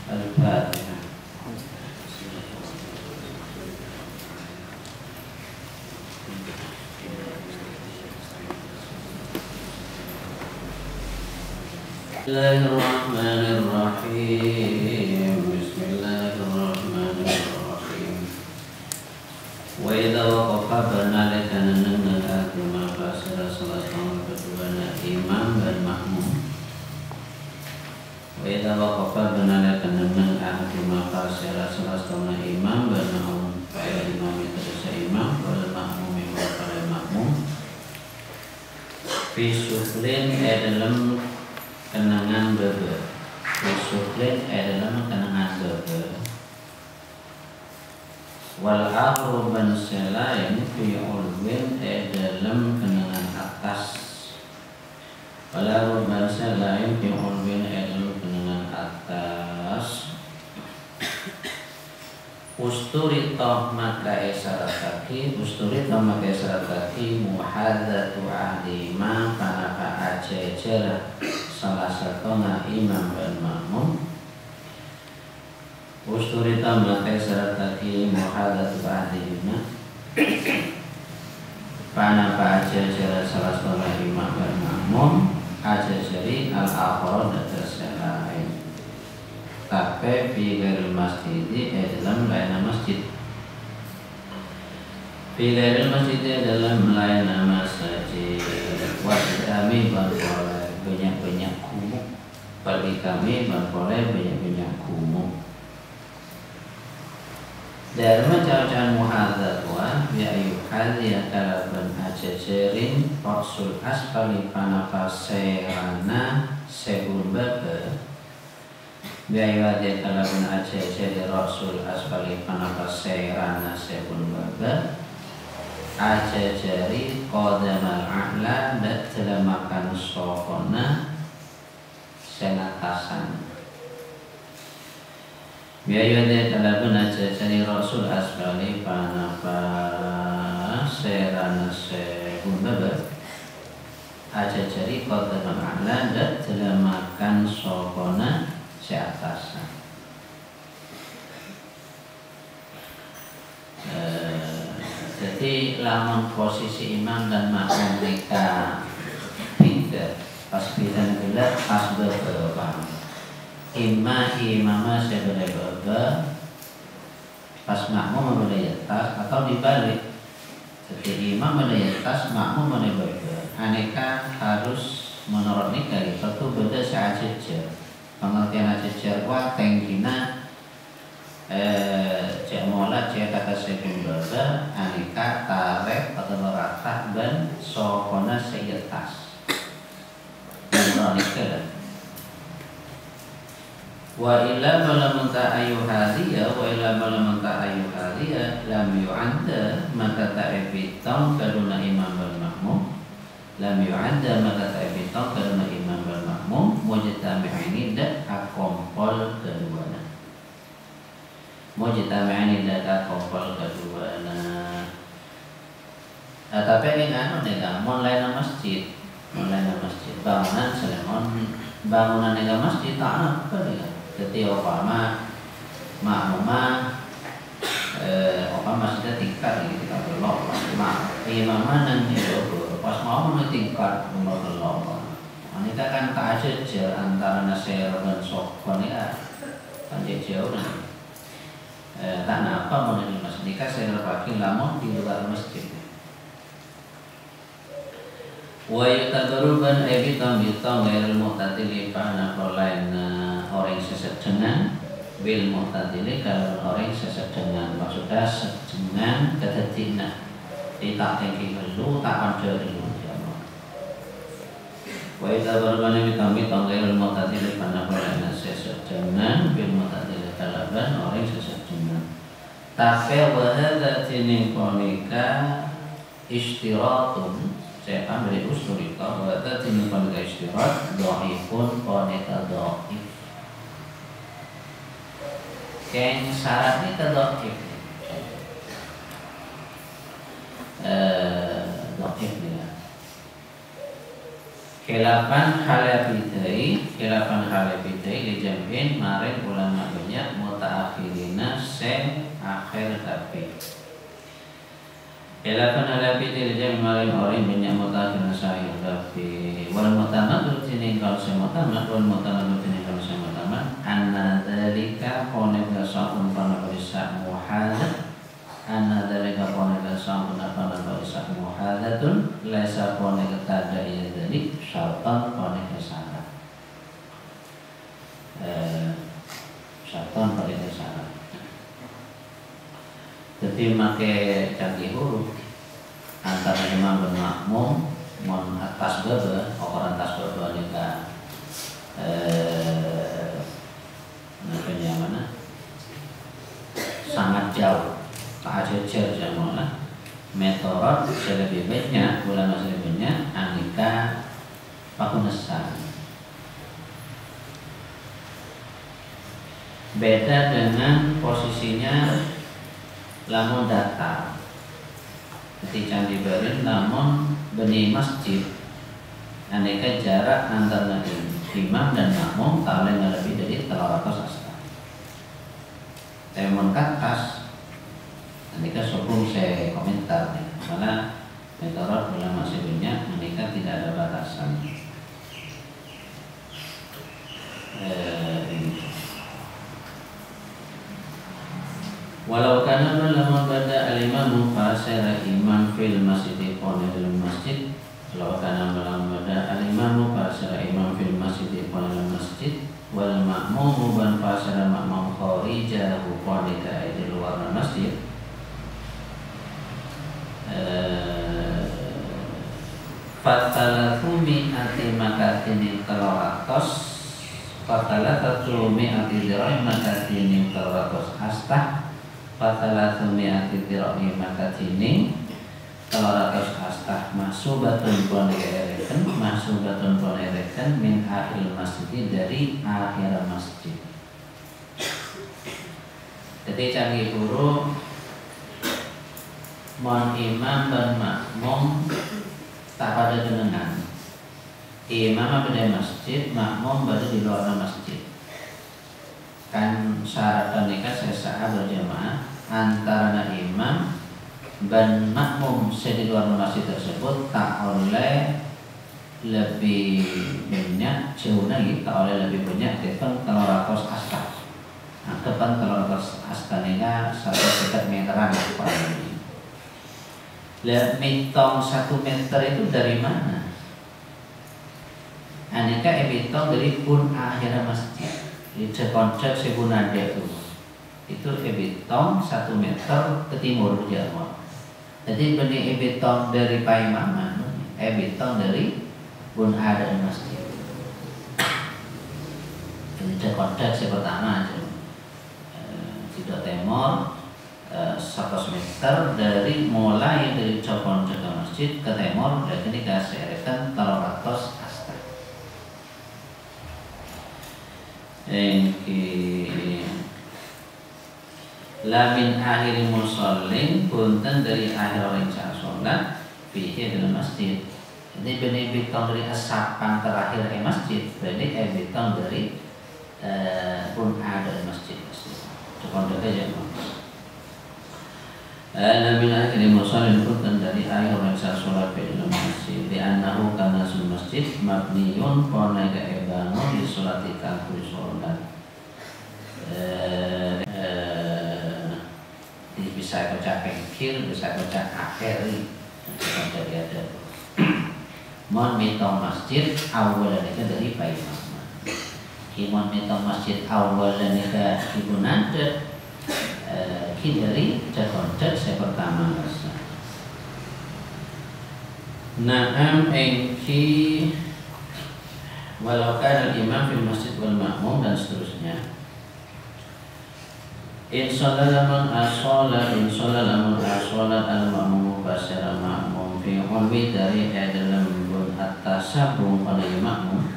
Al-Fatihah. Bismillahirrahmanirrahim. Bismillahirrahmanirrahim. Wa idza waqafa banalika nanna agama fasara salatun kedua imam dan makmum. Wa idza waqafa banalika nanna agama fasara salatun imam dan makmum. Fa imam itu imam wal makmum wal makmum. Fi suflin dalam kenangan beber. Suflin dalam kenangan beber. Wal akhiru ban selain fi ulwin dalam kenangan atas. Wal akhiru ban selain fi ulwin dalam kenangan atas. Usturita maka isyarataki muhadzatu ahdima panaka ajejer salah satuna imam dan makmum. Usturita maka isyarataki muhadzatu ahdima panaka ajejer salah satuna imam dan makmum ajejeri al-akhara dan lain. Tapi fi ghairil masjid dalam layanan masjid. Fi ghairil masjid dalam layanan masjid. Wajib kami berboleh banyak-banyak kumuk. Bagi kami berboleh banyak-banyak kumuk. Dari macam-macam muhadzatwa ya ayuhal ya kalaban ajajarin rasul asfali panafasirana sebul baba. Biaya dia kalaupun aja jadi rasul asfali panafasirana sebul baba aja jari qadamal a'la dan telah makan sofona senatasan. Biaya dia kalaupun aja jadi rasul asfali panafasirana sebul baba aja jari qadamal a'la dan telah makan sofona seatasnya. Jadi lamun posisi imam dan makmum mereka tidak pas bidan gelar pas berbeda. Imamah sebelah berbeda, pas makmum mulai atas atau dibalik. Jadi imam mulai atas, makmum mulai berbeda. Aneka harus menurut nikah itu beda saja. Pengertian aja wah tengkina cek mola cek kata sekundosa aneka tarek atau merata dan sokona seyetas dan wa illa malamunta ayuhaliya lam yu'anda maka ta'ibitong karuna imam wal makmum lam yu'anda maka ta'ibitong karuna imam wal makmum mujtami'ini dan akompol keduanya akompol keduanya. Tapi ini kan mulai masjid bangunan Seleman bangunan nega masjid tak apa dia. Jadi opama makmumah opama sudah tingkat ini kita belok imamah nanti pas mau tingkat nomor belok. Ini kan tak aja antara nasir dan sokon ya kan jauh nih. Tak apa mau di masjid nikah saya pakai lamun di luar masjid. Wa yatadruban ebitam bitam ghairil mu'tadili fa'ana lain orang sesedengan bil mu'tadili kalau orang sesedengan maksudnya sedengan ketetina tidak tinggi dulu tak ada dulu. Wa yatadruban ebitam bitam ghairil mu'tadili fa'ana lain sesedengan bil mu'tadili kalaban orang sesedengan. Tapi wahada tining konika istiratun saya ambil usulika wahada tining konika istirat dhaifun konika dhaif. Yang syaratnya dhaif. Dhaif dia. Khilafan halafidai li jam'in maring ulama banyak mutaakhirina sing akhir tapi. Khilafan halafidai li jam'in maring orang banyak mutaakhirina sing tapi. Wal mutamad tining kalau sing mutamad wal mutamad tining kalau sing mutamad anna dzalika qawla sa'un kana bisa muhadats anna dzalika qawla sa'un kana bisa muhadatsun laisa qawla tada ya dzalik syartan qawla syarat. Syartan qawla syarat. Jadi make canggih huruf antara imam dan makmum mon atas baba ukuran atas baba nika namanya mana sangat jauh tak ajar jamona metode lebih baiknya ulama selebihnya anika pakunesan beda dengan posisinya lamun datar ketika diberin namun benih masjid aneka jarak antara imam dan makmum tak boleh lebih dari 300 asta. Temun katas aneka sebelum saya komentar nih, karena mentorot ulama sebelumnya aneka tidak ada batasan. Walau kana lama bada al-imam fasara imam fil masjid qanil masjid walau kana lama bada al-imam fasara imam fil masjid qanil masjid wal ma'mum ban fasara ma'mum kharijahu qanil di luar masjid fatalathu mi'ati makatin kalawatos fatalathu mi'ati dirai makatin kalawatos astah Fatalathu mi'ati dirai makatin kalawatos astah mahsubatun pon ereken min akhir masjid dari akhir masjid. Jadi canggih huruf mon imam dan makmum tak pada jenengan. Imam pada masjid, makmum pada di luar masjid. Kan syarat nikah sesaat berjamaah antara imam dan makmum di luar masjid tersebut tak oleh lebih banyak jauh lagi, tak oleh lebih banyak depan kalau ratus asta. Nah, depan kalau ratus asta nikah 1 meteran paling ini. Mitong 1 meter itu dari mana? Aneka mitong dari pun akhir masjid. Di konsep sebunade itu mitong 1 meter ke timur Jawa. Jadi benih mitong dari paimaman, mitong dari pun ada masjid. Jadi konsep pertama tidak timur 100 meter dari mulai dari cokon ke masjid ke timur dan ini kasih erekan 300 asta. Lamin akhir musallin punten dari akhir orang sholat fihi dalam masjid. Jadi benih bitong dari asapan terakhir masjid, berarti bitong dari pun ada masjid. Cokon aja. Lamin akhir musallin punten dari akhir orang sholat fihi dalam masjid. Li'annahu kana sul masjid mabniyun qala ka'ibanu li sholatika ku sholat. Bisa baca pengkir, bisa baca akhir, jadi ada. Mohon mitong masjid awalan itu dari paiman. Mohon mitong masjid awalan itu ibu nanda. Dari konsep saya pertama rasa. Naam engki walau kana imam fil masjid wal makmum dan seterusnya. Inshallah lamun asolat al makmum basara makmum fi ulwi dari dalam bun atas sabung pada makmum.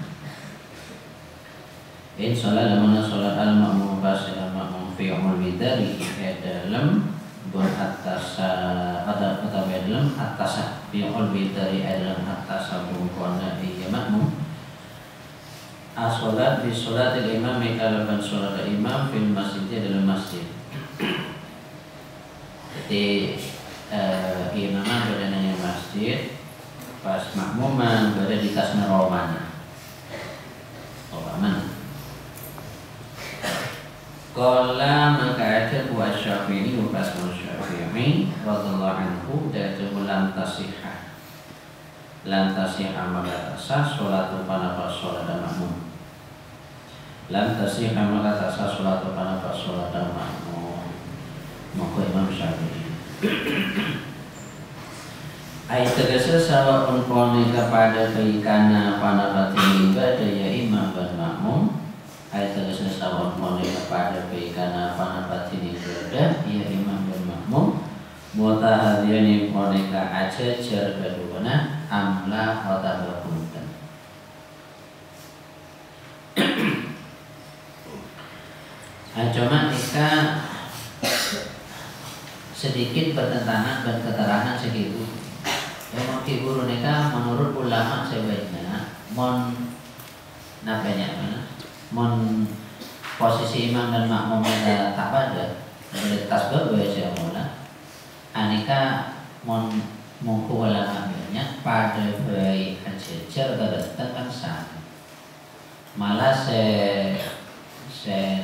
Inshallah lamun asolat al makmum basara makmum fi ulwi dari dalam bon atas ada dalam atas fi'ul dari dalam atas bungkona iya makmum as-salat di salatil imam kalaban salat imam fil masjid dalam masjid. Jadi imaman berada masjid, pas makmuman berada di kasna romana. Romana. Qala maka ada buat Syafi'i pas Syafi'i radhiyallahu anhu dari lam tasihah. Lam tasihah maka sah salatu panapa salat makmum. Lam tasihah maka sah salatu panapa salat makmum. Maka Imam Syafi'i ayat tegese sawa pun kepada keikana panapati ibadah ya imam dan makmum. Ayat tegese sawa pun kepada keikana panapati ibadah ya imam dan makmum. Mutahadiyani monika ajajar kedua amla otabakunten. Cuma jika sedikit bertentangan dan keterangan segitu. Yang guru neka menurut ulama sebaiknya mon posisi imam dan makmum ada tak pada dari tasbih biasa mula. Aneka mongko ulama banyak pada bayi ajajar kedatang sana. Malah se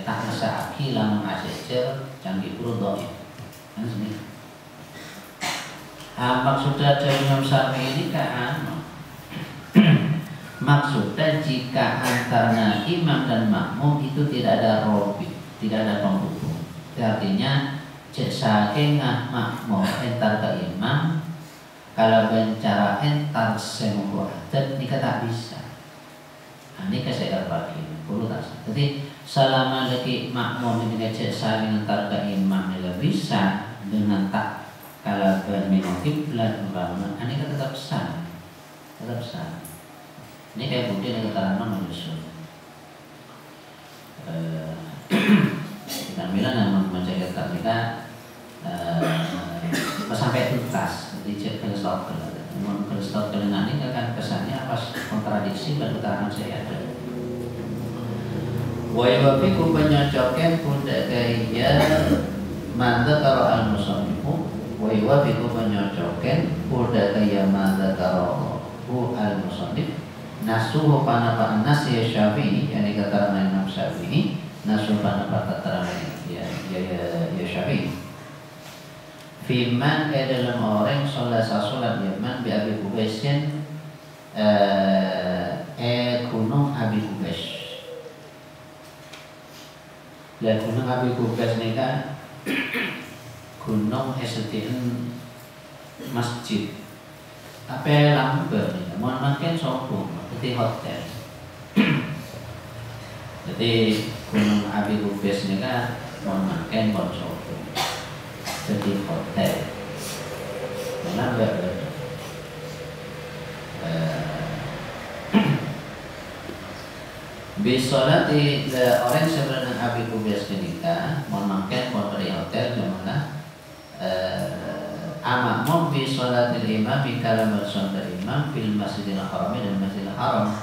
tak rasa aki lamun ajajar canggih guru doa. Maksudnya dari Imam Syafi'i ini kan maksudnya jika antara imam dan makmum itu tidak ada robi, tidak ada penghubung. Artinya saking makmum entar ke imam, kalau bicara entar semua adat ini tak bisa. Ini saya bagi perlu tak. Jadi selama lagi makmum ini saking entar ke imam tidak bisa dengan tak kalau berminum kiblat umpama, ini kan tetap sah, tetap sah. Ini kayak bukti yang keterangan menyusul. Kita bilang yang menjaga kita sampai tuntas, dicek kelesot kelengan ini kan kesannya apa kontradiksi dan keterangan saya ada. Wajibabiku penyocokkan pundak gaya mantap kalau al-musannifu. Wajibabiku penyocokkan pundak gaya mantap kalau al-musannif. Nasuhu panapa nas ya Syafi'i, yang dikatakan Imam Syafi'i. Nasuhu panapa keterangan ya Syafi'i. Firman dalam orang sholat yaman bi Abi Qubaisin gunung Abi Qubais. Dan gunung Abi Qubais ni kan gunung SDN masjid. Apa lamber ni? Mohon makin sombong, seperti hotel. Jadi gunung Abi Qubais ni kan mohon makin sombong, seperti hotel. Lamber. Bisolati orang sebenarnya Abi Qubais kenika mohon makan dari hotel dimana amakmu bisolatil imam bikala bersolat imam fil masjidil haram dan masjidil haram.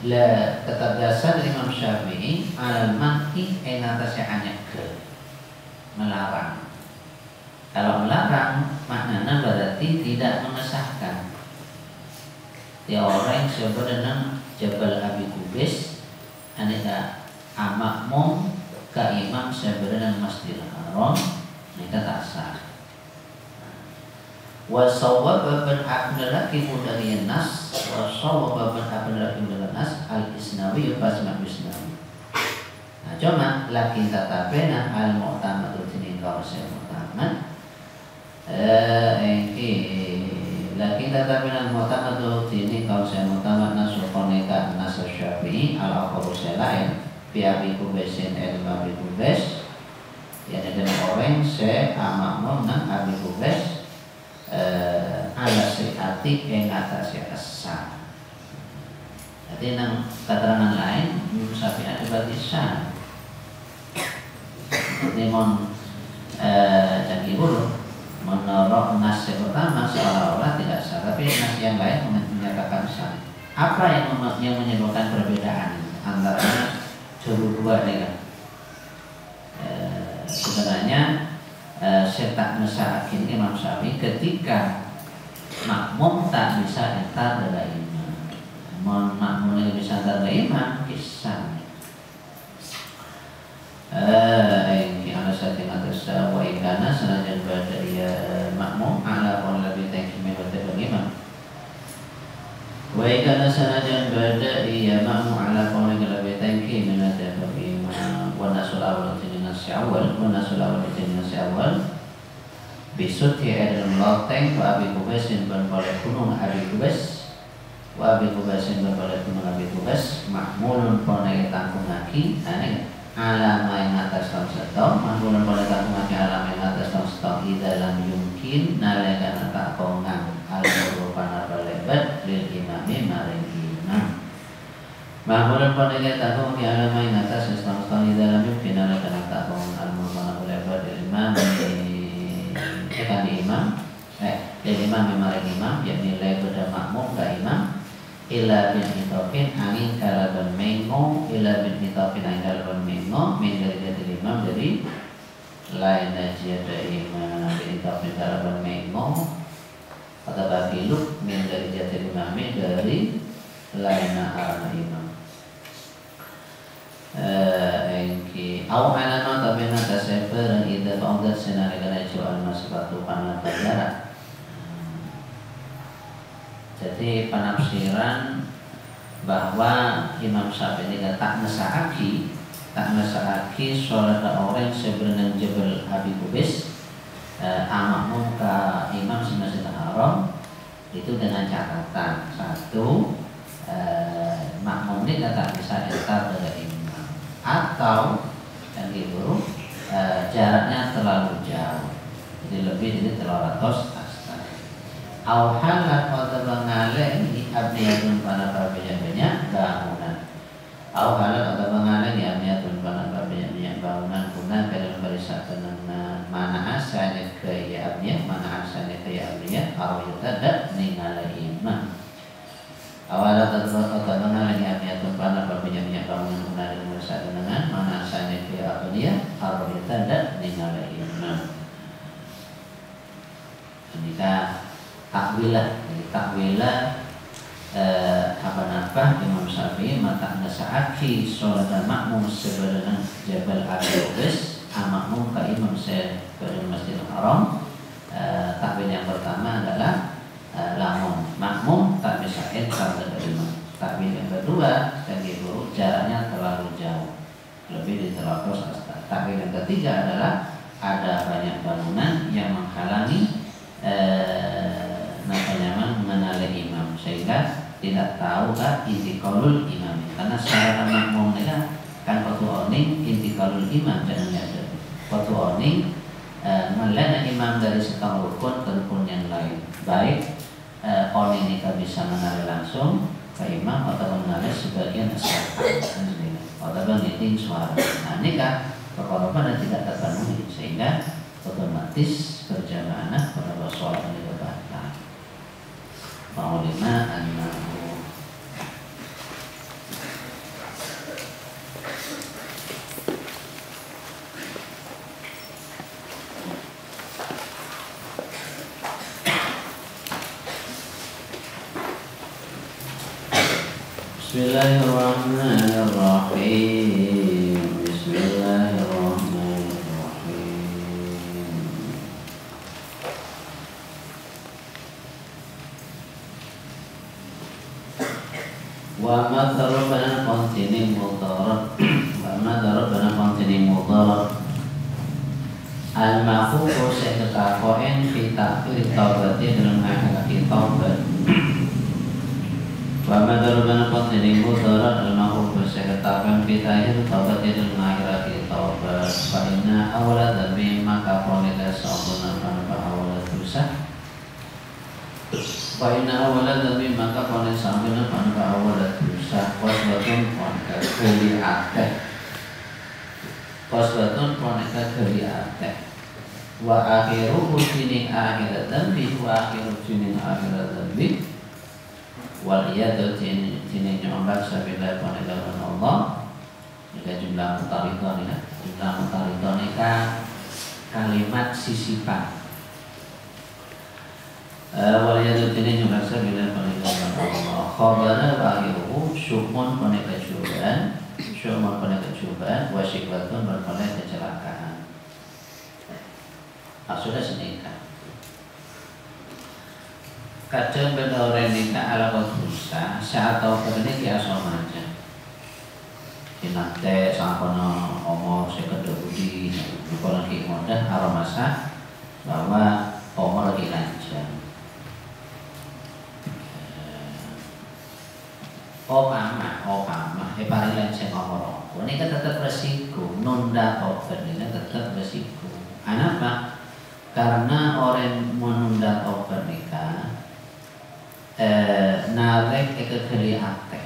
La tetap dasar Imam Syafi'i al manhi en atasnya hanya ke melarang. Kalau melarang maknanya berarti tidak mengesahkan. Dia orang sebenarnya Jabal Abi Qubais aneka amakmum ke imam sebenarnya Masjidil Haram mereka tak sah. Wa sawwaba bin Abdullah dari nas wa sawwaba bin Abdullah dari nas al-Isnawi Basma Isnawi. Nah cuma lakin tatabena al-mu'tamad ini kalau saya mu'tamad lakin tatabena al-mu'tamad ini kalau saya mu'tamad nasukoneka nasu Syafi'i al-Aqabu lain fi Abi Qubaisin Abi Qubais yang ada orang se amakmum nang Abi Qubais ala sihati yang atasnya sah. Jadi nang keterangan lain Syafi'i ada berarti sah. Ini yang lain menyatakan sah. Apa yang menyebabkan perbedaan antara dua nih kan? Sebenarnya saya tak mesaakin Imam Syafi'i ketika makmum tak bisa entar dari imam, makmum yang bisa entar dari imam kisah. Ini ada satu atas wa ikana senajan pada ia makmum ala pun lebih tinggi menyebabkan imam. Wa ikana senajan pada ia makmum ala pun lebih tinggi menyebabkan imam. Wa nasul awal jenis awal, wa nasul awal jenis awal. Besut ya dalam loteng wa abi kubasin ban pada gunung abi kubas wa abi kubasin ban pada gunung abi kubas makmulun ponai tanggung lagi alama yang atas tahun setong makmulun pada tanggung lagi alama yang atas tahun setong di dalam yungkin nalekan tak kongang al-rupan lebat lil imami maring imam makmulun pada tanggung lagi alama yang atas tahun setong di dalam yungkin nalekan tak kongang al-rupan lebat lil imam kan di imam, jadi imam memang imam, yang nilai pada makmum gak imam. Ila bin hitopin angin kalaban mengo, ila bin hitopin angin kalaban mengo, menjadi jadi imam jadi lain aja ada imam bin hitopin kalaban mengo, atau babiluk menjadi jadi imam dari lain arah imam. Engki au alama tabena taseper ida faudat senare kana jual masbatu kana tajara. Jadi penafsiran bahwa Imam Syafi'i tak mesahaki sholat orang sebenarnya Jabal Abi Kubis amakmum ke Imam Masjidil Haram itu dengan catatan satu makmum ini tak bisa entar dari imam atau yang itu jaraknya terlalu jauh, jadi lebih dari 300 hasta. Awhalat atau mengale ini abniyatun pada banyak bangunan. Awhalat atau mengale ini abniyatun pada banyak bangunan guna dalam barisan tenang mana asalnya ke ya abniyat, mana asalnya ke ya abniyat, atau tidak ninggal imam. Awalat atau mengale ini abniyatun pada banyak bangunan guna dalam barisan tenang mana asalnya ke ya abniyat, atau tidak ninggal imam. Jika takwilah, jadi takwilah apa Imam Syafi'i mata nasa'aki sholat makmum sebenarnya Jabal Abi Kubis makmum ke imam pada Masjidil Haram. Takwil yang pertama adalah lamun makmum tak bisa entar dari imam. Takwil yang kedua dari guru jaraknya terlalu jauh, lebih dari 300 hasta. Takwil yang ketiga adalah ada banyak bangunan yang menghalangi mengenali imam sehingga tidak tahu kan intiqalul imam, karena secara makmum kan waktu oning intiqalul imam jangan ada waktu oning melena imam dari setengah rukun ke rukun yang lain, baik oning ini bisa mengenali langsung ke imam atau mengenali sebagian asalkan atau mengiting suara. Nah ini kan perkara tidak terpenuhi sehingga otomatis berjamaah pada sholat yang dibatalkan. Ma'ulima annahu Bismillahirrahmanirrahim. Wa ma darabana qantini mudarab al-ma'fufu seketakoen fi ta'khir taubati dalam akhir taubat. Wa ma darabana qantini mudarab al-ma'fufu seketakoen fi ta'khir taubati dalam akhir taubat. Fa inna awla dhambi maka qolida sa'buna fa awla dosa. Fa inna awala dhambi maka qala sambina panka awala dosa qasbatun panka kali akeh wa akhiru husinin akhirat dhambi wa akhiru husinin akhirat dhambi waliyadu tini nyomrak sabila panilawan Allah jika jumlah mutarikon ya, jumlah mutarikon kalimat sisipan. Waliyadu tini nyomrak sabila panilawan Allah khabara wahiru syumun penekajuban wasyikbatun berpoleh kecelakaan. Maksudnya senikah kadang beda orang nikah ala kotusa saat tau ini kiasa aja dinate sangkono omor sekedar budi bukan lagi mudah aromasa bahwa omor lagi lancar opama paling lancar omor ini kan tetap resiko nunda tobat ini tetap resiko kenapa? Karena orang menunda tobat nikah narek kekeli ate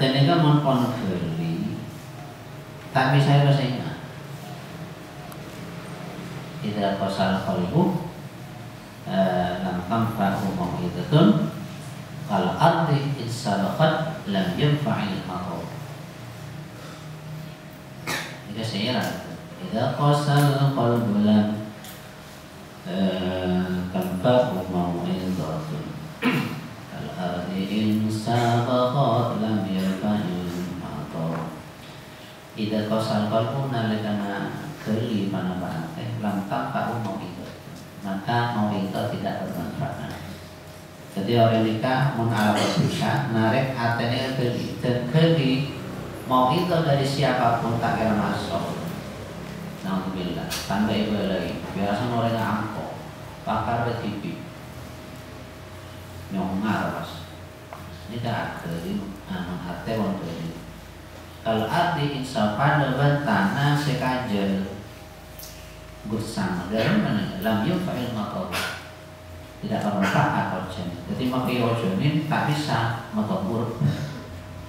ini kan mau keli tak bisa bahasa ingat tidak kosal kolbu lam tanfa'u mau'idatun kal ardi insalakat lam yanfa'il ma'ruf ini seiran tidak kosal kolbu lam tanfa'u mau'idatun kal ardi insalakat lam yanfa'il ma'ruf tidak kosal kolbu nalikana keli panabaan lam tanfa'u mau'idatun maka mau'idah tidak bermanfaat. Jadi orang nikah mengalami susah narik hatinya keli dan keli mau'idah dari siapapun tak kira masuk. Alhamdulillah tanda ibu lagi biasa orang angkok pakar TV nyongar mas ini tak ada di anak hati orang ini kalau arti insya pada tanah sekajal bersama dari mana lam yufa'il maqam tidak bermanfaat orjan jadi makai orjan ini tak bisa matobur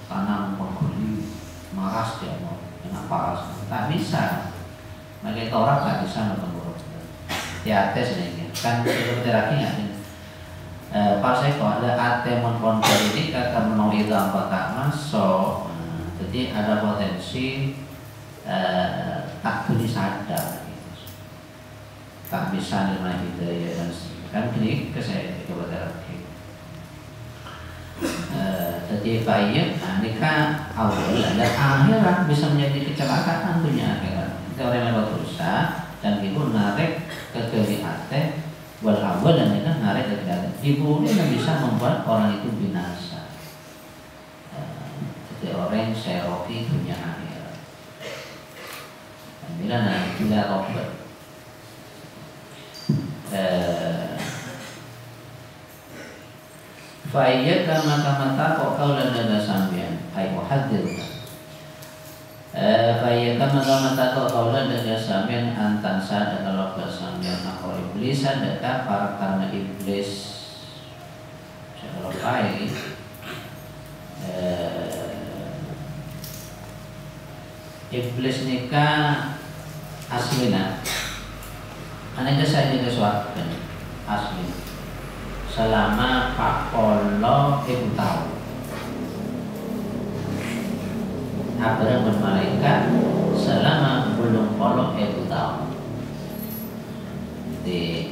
tanam penghuni maras dia mau dengan paras tak bisa makai torak tak bisa matobur hati sedikit kan seperti lagi nggak pas saya kok ada ate menkontrol ini kata menolak itu apa tak masuk jadi ada potensi tak boleh sadar tak bisa menerima hidayah dan kan ini kesehatan kepada lagi jadi baik nikah awal dan akhirat bisa menjadi kecelakaan dunia akhirat itu orang yang berusaha dan ibu narik ke hati wal awal dan nikah narik ke hati ibu ini bisa membuat orang itu binasa jadi orang yang seroki dunia akhirat dan bila nanti tidak obat fa'iyyaka maka kok kau dan ada sambian ay muhaddirka fa'iyyaka maka kok kau dan ada sambian antansa dan kalau kesambian aku iblis adakah para karena iblis kalau baik iblis nikah aslinya aneh saya juga suatu asli selama Pak Polo ibu tahu Abraham bermalaikat selama belum Polo ibu tahu di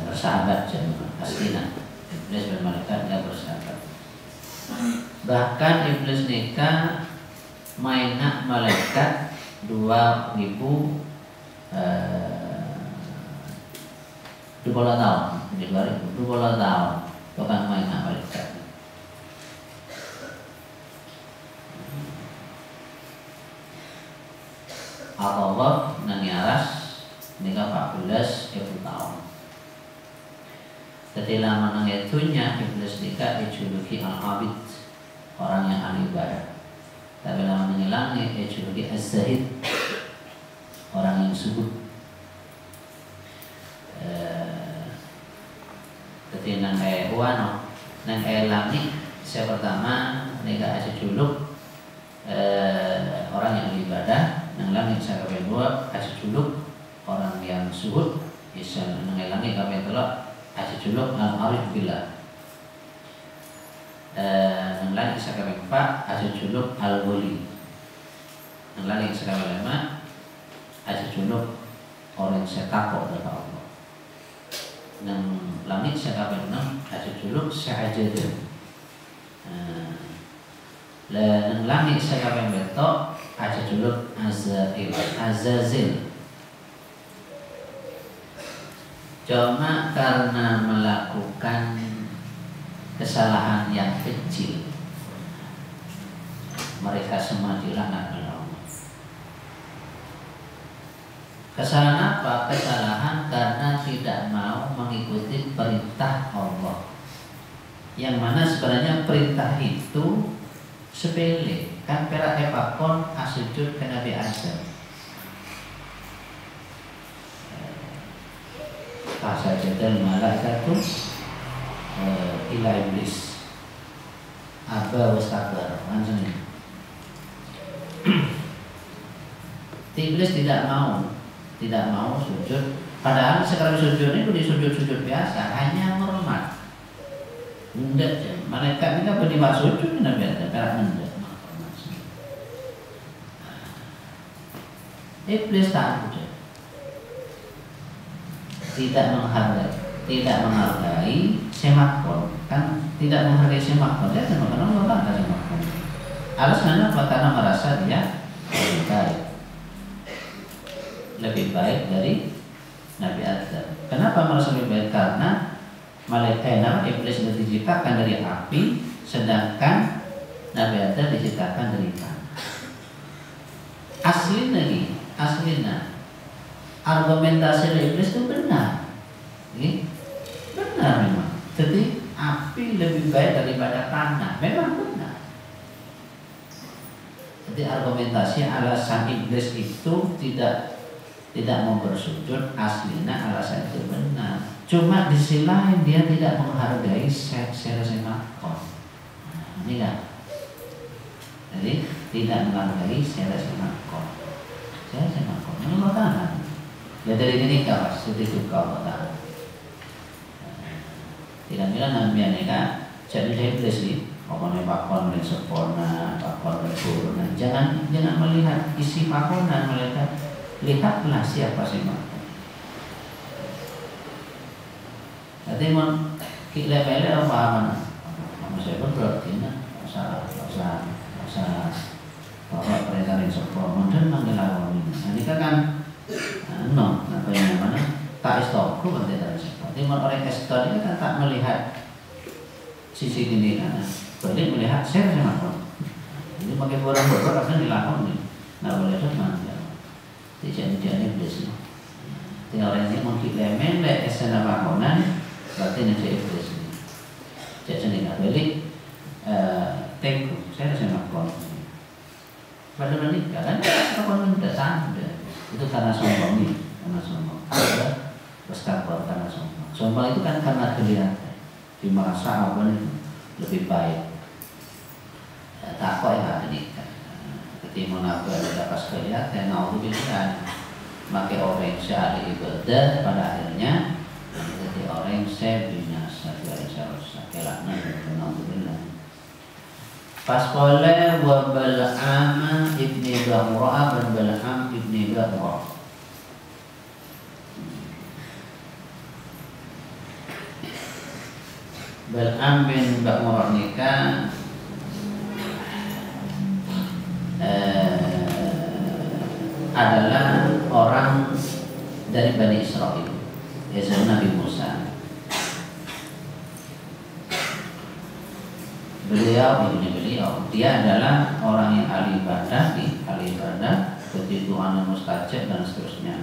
bersahabat jemaah aslinya iblis bermalaikat nggak bersahabat bahkan iblis nikah mainak malaikat 2000 12 tahun di 2012 tahun bukan main malaikat Allah nang aras nikah 14 tahun jadi lama nang itunya iblis nikah dijuluki al-abid orang yang ahli ibadah tapi lama menghilangnya dijuluki az-zahid orang yang subut jadi nang wano nang lami saya pertama nikah aja juluk orang yang ibadah nang lami saya kedua aja juluk orang yang suhud bisa nang lami kami telok aja juluk al-arif billah. Nang lagi sakabeh pak aja juluk al-wali. Nang lagi sakabeh lima aja juluk orang yang takut kepada Allah. Nang langit sakabeh enam aja juluk sa'ajadah. Nang langit sakabeh betok aja juluk azazil. Cuma karena melakukan kesalahan yang kecil, mereka semua dilaknat oleh Allah. Kesalahan apa? Kesalahan karena tidak mau mengikuti perintah Allah. Yang mana sebenarnya perintah itu sepele. Kan perak epakon asujud ke Nabi Adam. Fasajadal malaikatu ila iblis aba wastakbar. Maksudnya iblis tidak mau sujud. Padahal sekarang sujud itu sujud biasa, hanya hormat. Mendak, malaikat ini apa dimak sujud Nabi Adam perak mendak. Iblis tak sujud. Tidak menghargai semakon, kan tidak menghargai semakon, dia tidak menghargai semakon. Alasannya apa? Karena merasa dia lebih baik dari Nabi Adam. Kenapa merasa lebih baik? Karena malaikat iblis itu diciptakan dari api, sedangkan Nabi Adam diciptakan dari tanah. Aslinya argumentasi iblis itu benar, benar memang. Jadi api lebih baik daripada tanah, memang benar. Jadi argumentasi alasan iblis itu tidak mau bersujud, aslinya alasan itu benar. Cuma di sisi lain dia tidak menghargai semakon. Ini kan? Jadi tidak menghargai semakon. Semakon ini makanan. Ya dari ini kau sudah suka Allah. Tidak bilang Nabi Aneka jadi iblis ni, pokoknya pakon dan sempurna, pakon dan sempurna. Jangan melihat isi pakonan, lihatlah siapa sih makon. Jadi mon kita bela apa mana? Saya berarti na, masa bahwa perintah yang sempurna dan mengelawan ini. Ini kan no, apa yang mana tak istokku berarti dari siapa? Timur orang estor ini kan tak melihat sisi ini kan, berarti melihat saya makon. Ini pakai borang-borang akan dilakukan nih, nggak boleh cuma ya. Tidak iblis. Tinggal orang ini mungkin lemen, esena makonan, berarti nanti iblis. Jadi nggak boleh teku, saya rasa makon. Padahal nikah kan, makon tidak sama. Itu karena sombong nih, karena sombong. Bertakwa karena sombong. Sombong itu kan karena kelihatan, dia merasa apa itu lebih baik. Takwa yang ada nikah. Ketika mengaku ada pas kelihatan, mau dibilang, maka orang syari ibadah pada akhirnya jadi orang saya binasa, saya rusak, kelaknya mau dibilang. Pas boleh wa Bal'am ibni Ba'ura dan Bal'am ibni Ba'ura. Bal'am bin Ba'ura nikah adalah orang dari Bani Israel, yaitu Nabi Musa. Dia adalah orang yang ahli ibadah, kebutuhan mustajab dan seterusnya.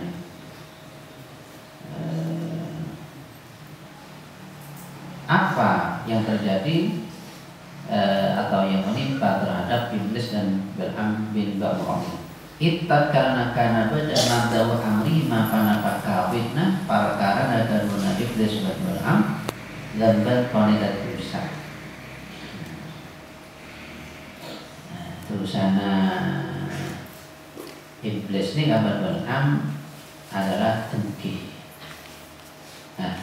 Apa yang terjadi atau yang menimpa terhadap iblis dan Bal'am bin Ba'ura? Karena beda nadawu amri ma panapa kawitna perkara nadaruna iblis dan Bal'am dan qanidat rusak. Terusana iblis ini kabar Bal'am adalah dengki. Nah,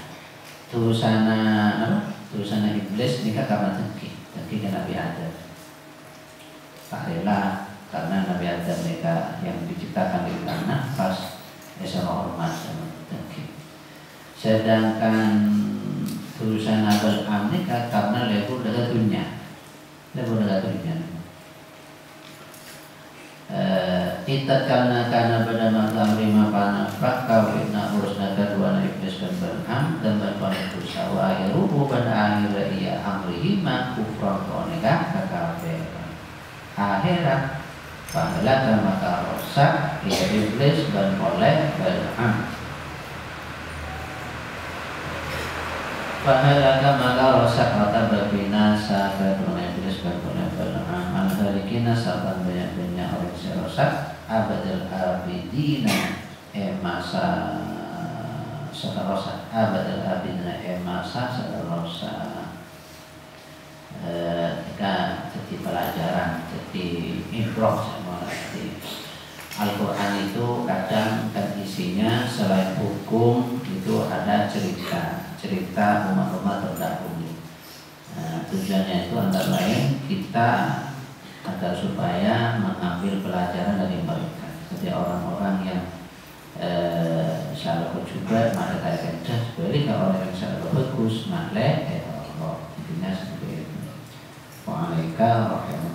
tulisana apa? Tulisana iblis nikah karena dengki ke Nabi Adam. Tak rela karena Nabi Adam nikah yang diciptakan di tanah pas Esra hormat sama dengki. Sedangkan tulisana Bal'am nikah karena lebu dekat dunia. Lebu dekat dunia. Itat karena pada mata lima panah kau ibna urusna kedua iblis dan Bal'am dan berpaling dosa wa akhiruhu pada akhir ia amrihi ma kufran koneka kakabe akhirat pahalaka maka rosak ia iblis dan oleh Bal'am pahalaka maka rosak maka berbinasa kedua iblis dan oleh Bal'am al-halikina saban banyak-banyak orang yang rosak abadul abidina masa seterosa abadul abidina masa seterosa jadi pelajaran jadi ibrah sama di Al-Quran itu kadang kan isinya selain hukum itu ada cerita umat-umat terdahulu. Tujuannya itu antara lain kita agar supaya mengambil pelajaran dari mereka. Jadi orang-orang yang salah juga mereka akan sebaliknya orang yang salah bagus malah intinya seperti itu. Waalaikumsalam.